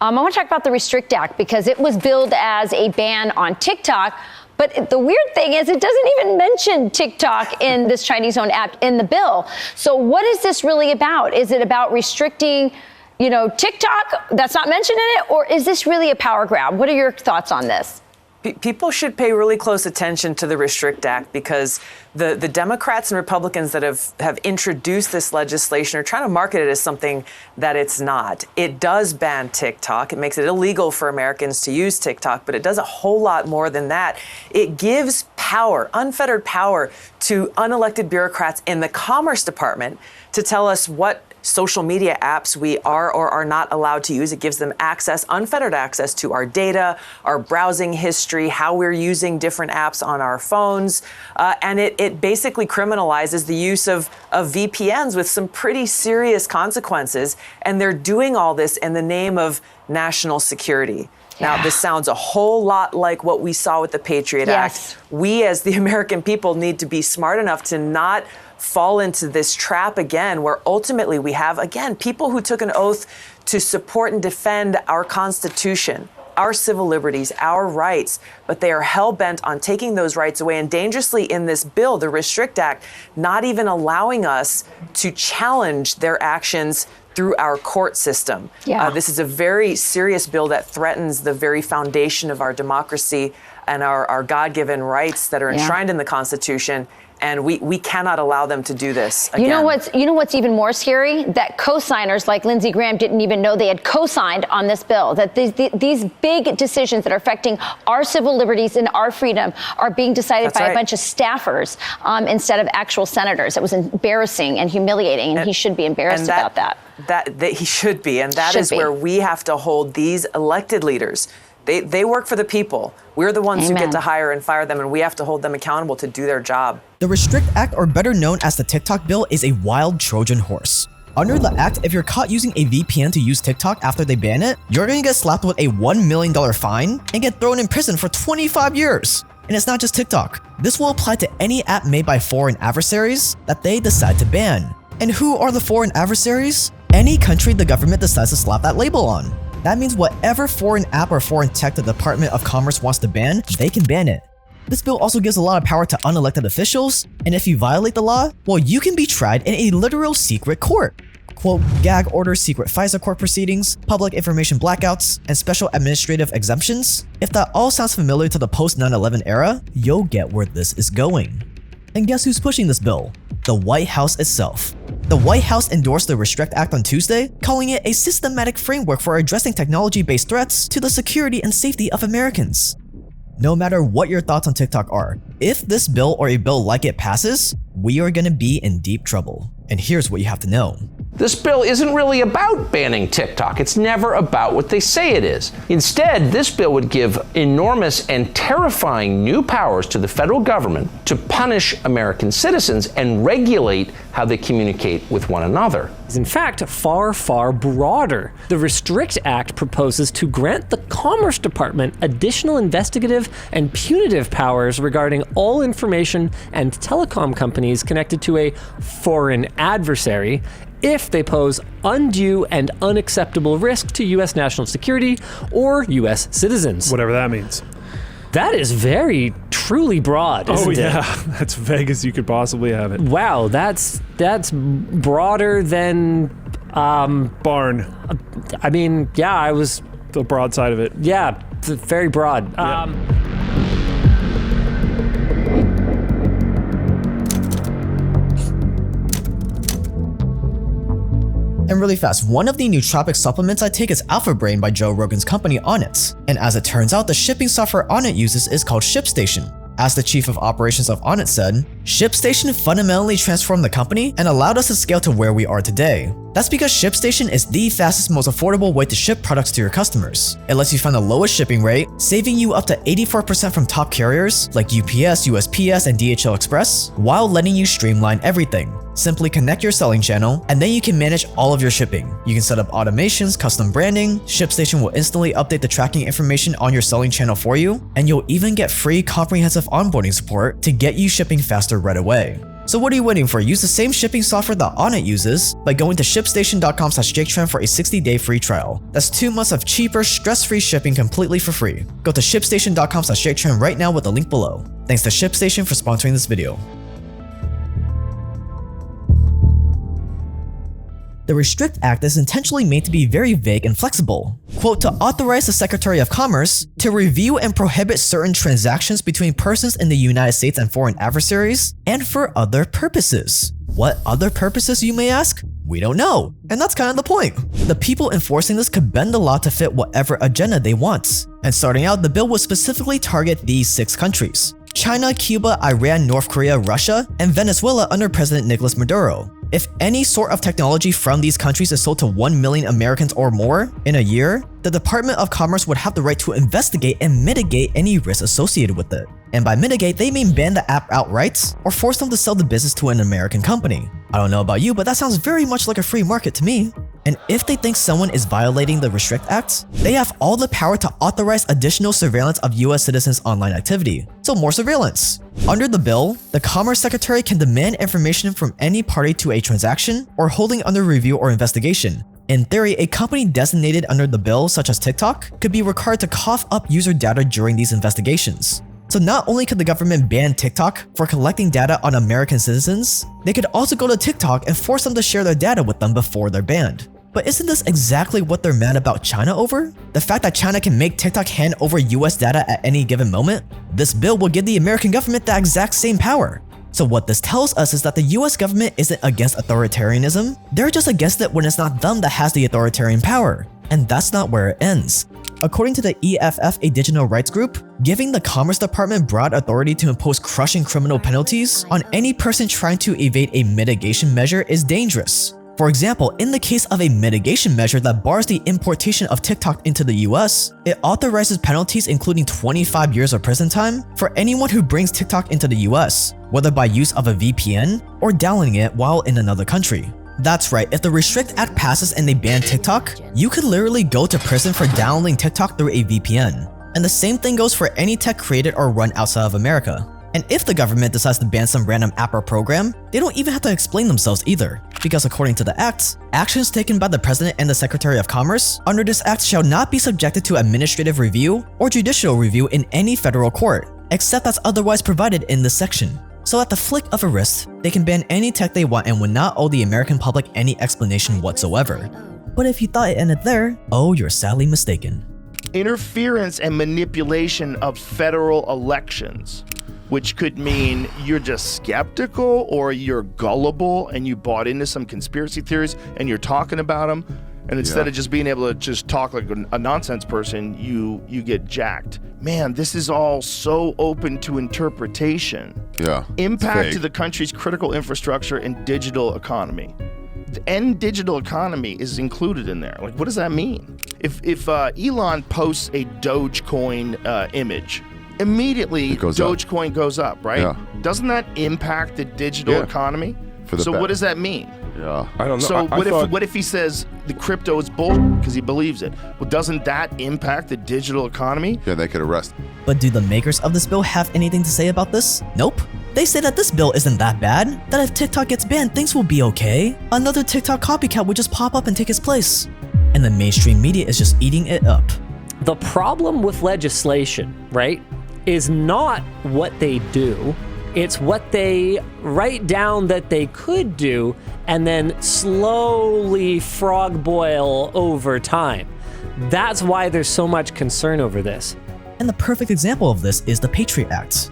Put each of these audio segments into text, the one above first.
I want to talk about the Restrict Act because it was billed as a ban on TikTok. But the weird thing is it doesn't even mention TikTok in this Chinese-owned app in the bill. So what is this really about? Is it about restricting, TikTok that's not mentioned in it? Or is this really a power grab? What are your thoughts on this? People should pay really close attention to the Restrict Act because the Democrats and Republicans that have introduced this legislation are trying to market it as something that it's not. It does ban TikTok. It makes it illegal for Americans to use TikTok, but it does a whole lot more than that. It gives power, unfettered power, to unelected bureaucrats in the Commerce Department to tell us what social media apps we are or are not allowed to use. It gives them access, unfettered access to our data, our browsing history, how we're using different apps on our phones. And it basically criminalizes the use of VPNs with some pretty serious consequences. And they're doing all this in the name of national security. Yeah. Now, this sounds a whole lot like what we saw with the Patriot Act. We, as the American people, need to be smart enough to not fall into this trap again, where ultimately we have, again, people who took an oath to support and defend our Constitution, our civil liberties, our rights, but they are hell-bent on taking those rights away and dangerously in this bill, the Restrict Act, not even allowing us to challenge their actions through our court system. Yeah. This is a very serious bill that threatens the very foundation of our democracy and our God-given rights that are enshrined in the Constitution. And we cannot allow them to do this again. You know what's even more scary? That co-signers like Lindsey Graham didn't even know they had co-signed on this bill. That these big decisions that are affecting our civil liberties and our freedom are being decided by a bunch of staffers instead of actual senators. It was embarrassing and humiliating, and he should be embarrassed about that. That he should be, and that is where we have to hold these elected leaders. They work for the people. We're the ones who get to hire and fire them, and we have to hold them accountable to do their job. The Restrict Act, or better known as the TikTok bill, is a wild Trojan horse. Under the act, if you're caught using a VPN to use TikTok after they ban it, you're gonna get slapped with a $1 million fine and get thrown in prison for 25 years. And it's not just TikTok. This will apply to any app made by foreign adversaries that they decide to ban. And who are the foreign adversaries? Any country the government decides to slap that label on. That means whatever foreign app or foreign tech the Department of Commerce wants to ban, they can ban it. This bill also gives a lot of power to unelected officials, and if you violate the law, well, you can be tried in a literal secret court. Quote, gag orders, secret FISA court proceedings, public information blackouts, and special administrative exemptions. If that all sounds familiar to the post-9/11 era, you'll get where this is going. And guess who's pushing this bill? The White House itself. The White House endorsed the Restrict Act on Tuesday, calling it a systematic framework for addressing technology-based threats to the security and safety of Americans. No matter what your thoughts on TikTok are, if this bill or a bill like it passes, we are gonna be in deep trouble. And here's what you have to know. This bill isn't really about banning TikTok. It's never about what they say it is. Instead, this bill would give enormous and terrifying new powers to the federal government to punish American citizens and regulate how they communicate with one another. In fact, far, far broader. The Restrict Act proposes to grant the Commerce Department additional investigative and punitive powers regarding all information and telecom companies connected to a foreign adversary if they pose undue and unacceptable risk to U.S. national security or U.S. citizens. Whatever that means. That is very, truly broad, isn't it? Oh yeah, that's vague as you could possibly have it. Wow, that's broader than... barn. I mean, yeah, I was... The broad side of it. Yeah, very broad. Yeah. And really fast, one of the nootropic supplements I take is Alpha Brain by Joe Rogan's company Onnit. And as it turns out, the shipping software Onnit uses is called ShipStation. As the chief of operations of Onnit said, ShipStation fundamentally transformed the company and allowed us to scale to where we are today. That's because ShipStation is the fastest, most affordable way to ship products to your customers. It lets you find the lowest shipping rate, saving you up to 84% from top carriers like UPS, USPS, and DHL Express, while letting you streamline everything. Simply connect your selling channel, and then you can manage all of your shipping. You can set up automations, custom branding, ShipStation will instantly update the tracking information on your selling channel for you, and you'll even get free comprehensive onboarding support to get you shipping faster right away. So what are you waiting for? Use the same shipping software that Onnit uses by going to shipstation.com/JakeTran for a 60-day free trial. That's 2 months of cheaper, stress-free shipping completely for free. Go to shipstation.com/JakeTran right now with the link below. Thanks to ShipStation for sponsoring this video. The Restrict Act is intentionally made to be very vague and flexible. Quote, to authorize the Secretary of Commerce to review and prohibit certain transactions between persons in the United States and foreign adversaries, and for other purposes. What other purposes, you may ask? We don't know, and that's kind of the point. The people enforcing this could bend the law to fit whatever agenda they want. And starting out, the bill would specifically target these 6 countries: China, Cuba, Iran, North Korea, Russia, and Venezuela under President Nicolas Maduro. If any sort of technology from these countries is sold to 1 million Americans or more in a year, the Department of Commerce would have the right to investigate and mitigate any risks associated with it. And by mitigate, they mean ban the app outright or force them to sell the business to an American company. I don't know about you, but that sounds very much like a free market to me. And if they think someone is violating the Restrict Act, they have all the power to authorize additional surveillance of US citizens' online activity. So more surveillance. Under the bill, the Commerce Secretary can demand information from any party to a transaction or holding under review or investigation. In theory, a company designated under the bill, such as TikTok, could be required to cough up user data during these investigations. So not only could the government ban TikTok for collecting data on American citizens, they could also go to TikTok and force them to share their data with them before they're banned. But isn't this exactly what they're mad about China over? The fact that China can make TikTok hand over US data at any given moment? This bill will give the American government the exact same power. So what this tells us is that the US government isn't against authoritarianism, they're just against it when it's not them that has the authoritarian power. And that's not where it ends. According to the EFF, a digital rights group, giving the Commerce Department broad authority to impose crushing criminal penalties on any person trying to evade a mitigation measure is dangerous. For example, in the case of a mitigation measure that bars the importation of TikTok into the US, it authorizes penalties including 25 years of prison time for anyone who brings TikTok into the US, whether by use of a VPN or downloading it while in another country. That's right, if the Restrict Act passes and they ban TikTok, you could literally go to prison for downloading TikTok through a VPN. And the same thing goes for any tech created or run outside of America. And if the government decides to ban some random app or program, they don't even have to explain themselves either. Because according to the Act, actions taken by the President and the Secretary of Commerce under this Act shall not be subjected to administrative review or judicial review in any federal court, except as otherwise provided in this section. So at the flick of a wrist, they can ban any tech they want and would not owe the American public any explanation whatsoever. But if you thought it ended there, oh, you're sadly mistaken. Interference and manipulation of federal elections, which could mean you're just skeptical or you're gullible and you bought into some conspiracy theories and you're talking about them. And instead of just being able to just talk like a nonsense person, you get jacked. Man, this is all so open to interpretation. Yeah. Impact to the country's critical infrastructure and digital economy. The end digital economy is included in there. Like, what does that mean? If Elon posts a Dogecoin image, immediately Dogecoin goes up, right? Yeah. Doesn't that impact the digital economy? So what does that mean? Yeah. I don't know. So what if he says the crypto is bullshit because he believes it? Well, doesn't that impact the digital economy? Yeah, they could arrest him. But do the makers of this bill have anything to say about this? Nope. They say that this bill isn't that bad, that if TikTok gets banned, things will be okay. Another TikTok copycat would just pop up and take its place. And the mainstream media is just eating it up. The problem with legislation, right, is not what they do. It's what they write down that they could do and then slowly frog boil over time. That's why there's so much concern over this. And the perfect example of this is the Patriot Act.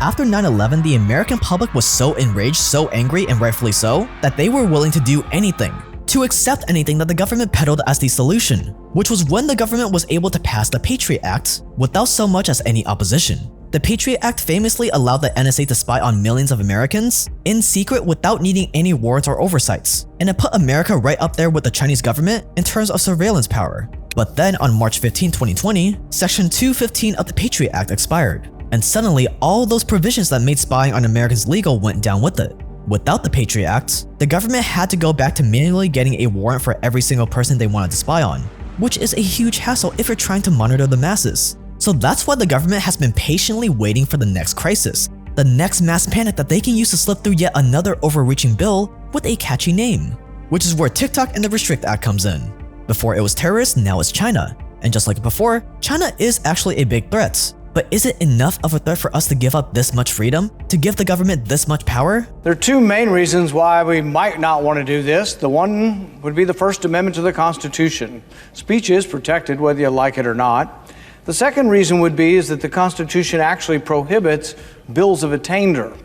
After 9/11, the American public was so enraged, so angry, and rightfully so, that they were willing to do anything, to accept anything that the government peddled as the solution, which was when the government was able to pass the Patriot Act without so much as any opposition. The Patriot Act famously allowed the NSA to spy on millions of Americans in secret without needing any warrants or oversights, and it put America right up there with the Chinese government in terms of surveillance power. But then on March 15, 2020, Section 215 of the Patriot Act expired. And suddenly, all those provisions that made spying on Americans legal went down with it. Without the Patriot Act, the government had to go back to manually getting a warrant for every single person they wanted to spy on, which is a huge hassle if you're trying to monitor the masses. So that's why the government has been patiently waiting for the next crisis, the next mass panic that they can use to slip through yet another overreaching bill with a catchy name, which is where TikTok and the Restrict Act comes in. Before it was terrorists, now it's China. And just like before, China is actually a big threat. But is it enough of a threat for us to give up this much freedom? To give the government this much power? There are two main reasons why we might not want to do this. The one would be the First Amendment to the Constitution. Speech is protected whether you like it or not. The second reason would be is that the Constitution actually prohibits bills of attainder.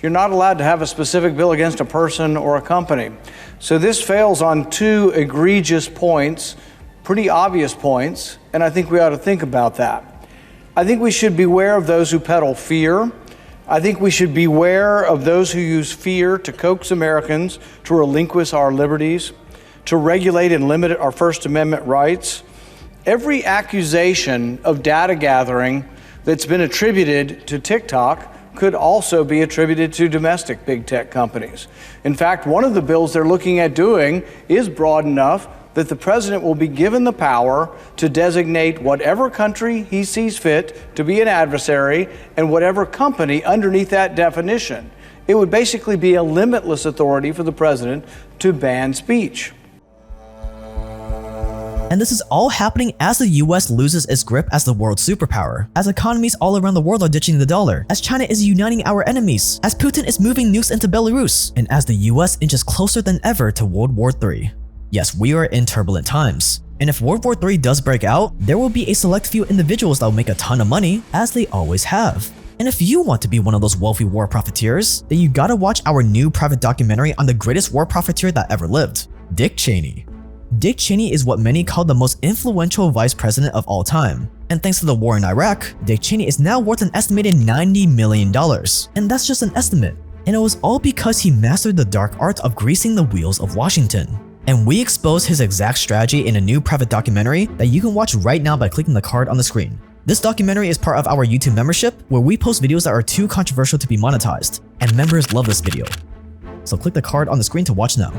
You're not allowed to have a specific bill against a person or a company. So this fails on two egregious points, pretty obvious points, and I think we ought to think about that. I think we should beware of those who peddle fear. I think we should beware of those who use fear to coax Americans to relinquish our liberties, to regulate and limit our First Amendment rights. Every accusation of data gathering that's been attributed to TikTok could also be attributed to domestic big tech companies. In fact, one of the bills they're looking at doing is broad enough that the president will be given the power to designate whatever country he sees fit to be an adversary and whatever company underneath that definition. It would basically be a limitless authority for the president to ban speech. And this is all happening as the US loses its grip as the world superpower, as economies all around the world are ditching the dollar, as China is uniting our enemies, as Putin is moving nukes into Belarus, and as the US inches closer than ever to World War III. Yes, we are in turbulent times. And if World War III does break out, there will be a select few individuals that will make a ton of money, as they always have. And if you want to be one of those wealthy war profiteers, then you gotta watch our new private documentary on the greatest war profiteer that ever lived, Dick Cheney. Dick Cheney is what many call the most influential vice president of all time. And thanks to the war in Iraq, Dick Cheney is now worth an estimated $90 million. And that's just an estimate. And it was all because he mastered the dark art of greasing the wheels of Washington. And we expose his exact strategy in a new private documentary that you can watch right now by clicking the card on the screen. This documentary is part of our YouTube membership, where we post videos that are too controversial to be monetized, and members love this video. So click the card on the screen to watch now.